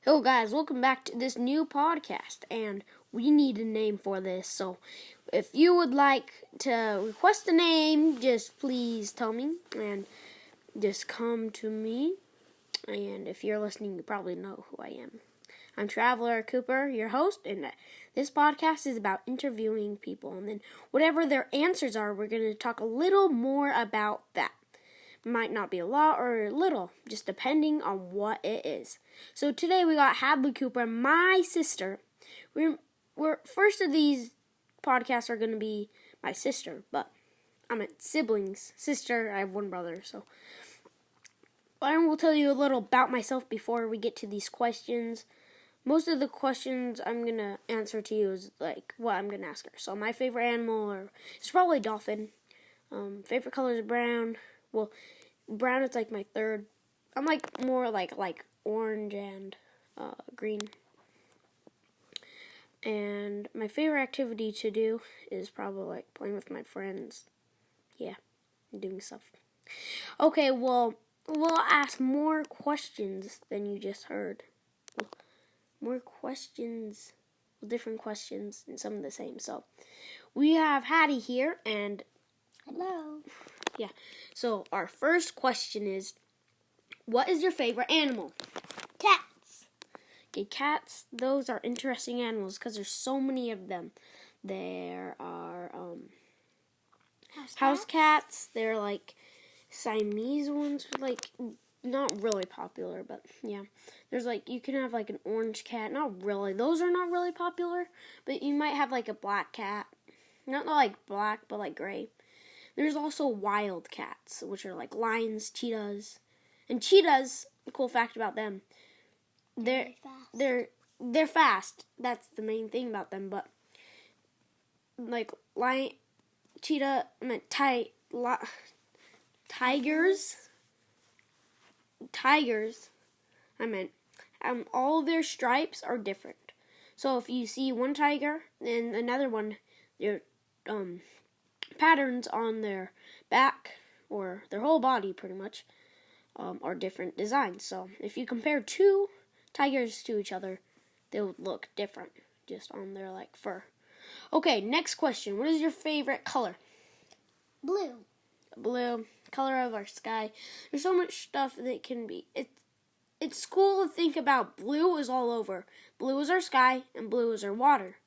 Yo guys, welcome back to this new podcast, and we need a name for this. So if you would like to request a name, just please tell me and just come to me. And if you're listening, you probably know who I am. I'm Traveler Cooper, your host, and this podcast is about interviewing people, and then whatever their answers are, we're going to talk a little more about that. Might not be a lot or little, just depending on what it is. So today we got Hadley Cooper, my sister. We're first of these podcasts are going to be my sister, but I'm siblings. Sister, I have one brother, so I will tell you a little about myself before we get to these questions. Most of the questions I'm going to answer to you is like what I'm going to ask her. So my favorite animal is probably dolphin. Favorite color is brown. Well, brown is like my third. I'm like more like orange and green. And my favorite activity to do is probably like playing with my friends. Yeah, doing stuff. Okay, well, we'll ask more questions than you just heard. More questions, different questions, and some of the same. So, we have Hattie here, and hello. Yeah, so our first question is, what is your favorite animal? Cats. Okay, cats, those are interesting animals because there's so many of them. There are house cats. They're like Siamese ones, like not really popular, but yeah. There's like, you can have like an orange cat. Not really. Those are not really popular, but you might have like a black cat. Not like black, but like gray. There's also wild cats, which are like lions, cheetahs. And cheetahs, cool fact about them, they're fast. That's the main thing about them, but like cheetah, I meant tigers, all their stripes are different. So if you see one tiger and another one, they're patterns on their back or their whole body pretty much are different designs. So if you compare two tigers to each other, they would look different just on their like fur. Okay, next question. What is your favorite color? Blue. Blue, color of our sky. There's so much stuff that can be. It's cool to think about. Blue is all over. Blue is our sky and blue is our water.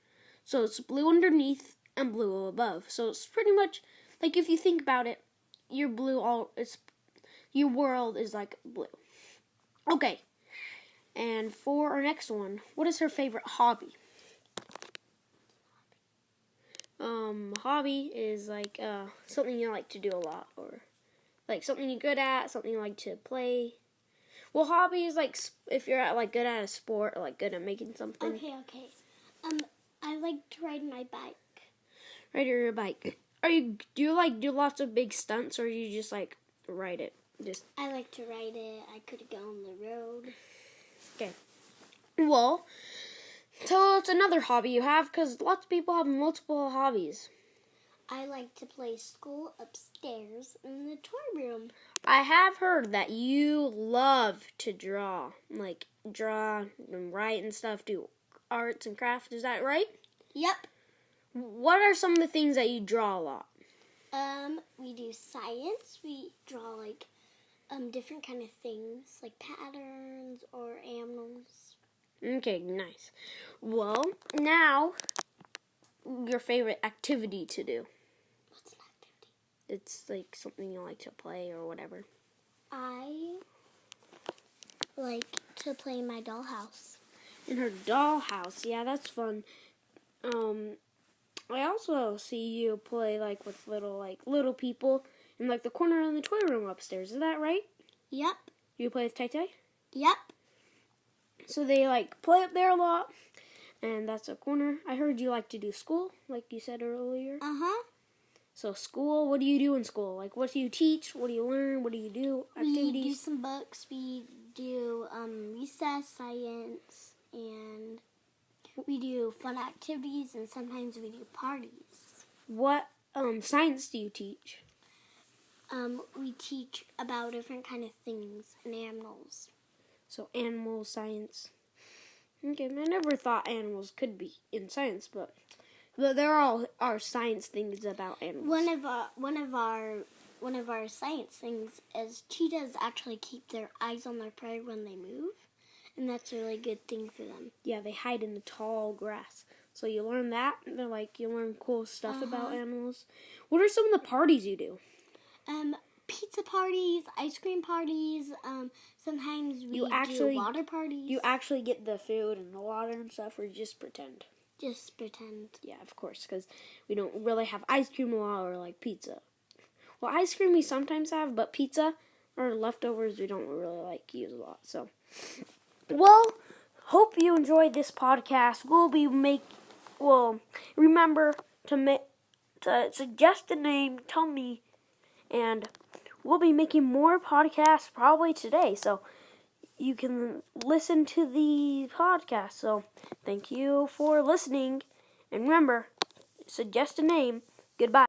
So it's blue underneath and blue above. So it's pretty much like, if you think about it, your world is like blue. Okay. And for our next one, what is her favorite hobby? Hobby is like something you like to do a lot, or like something you're good at, something you like to play. Well, hobby is like if you're like good at a sport or like good at making something. Okay. I like to ride my bike. Ride your bike. Do you like do lots of big stunts, or you just like ride it? I like to ride it. I could go on the road. Okay. Well, tell us another hobby you have, because lots of people have multiple hobbies. I like to play school upstairs in the toy room. I have heard that you love to draw and write and stuff, do arts and crafts. Is that right? Yep. What are some of the things that you draw a lot? We do science. We draw like different kind of things, like patterns or animals. Okay, nice. Well, now your favorite activity to do. What's an activity? It's like something you like to play or whatever. I like to play in my dollhouse. In her dollhouse, yeah, that's fun. I also see you play like with little people in like the corner in the toy room upstairs. Is that right? Yep. You play with Tai? Yep. So they like play up there a lot, and that's a corner. I heard you like to do school, like you said earlier. Uh-huh. So school, what do you do in school? Like, what do you teach? What do you learn? What do you do? Activities? We do some books. We do recess, science, and we do fun activities, and sometimes we do parties. What science do you teach? We teach about different kind of things and animals. So animal science. Okay, I never thought animals could be in science, but there all are science things about animals. One of our science things is cheetahs actually keep their eyes on their prey when they move, and that's a really good thing for them. Yeah, they hide in the tall grass. So you learn that. They're like you learn cool stuff about animals. What are some of the parties you do? Pizza parties, ice cream parties. Sometimes we do water parties. You actually get the food and the water and stuff, or just pretend? Just pretend. Yeah, of course, because we don't really have ice cream a lot or like pizza. Well, ice cream we sometimes have, but pizza or leftovers we don't really like use a lot. So, well, hope you enjoyed this podcast. Remember to suggest a name, tell me, and we'll be making more podcasts probably today. So you can listen to the podcast. So thank you for listening. And remember, suggest a name. Goodbye.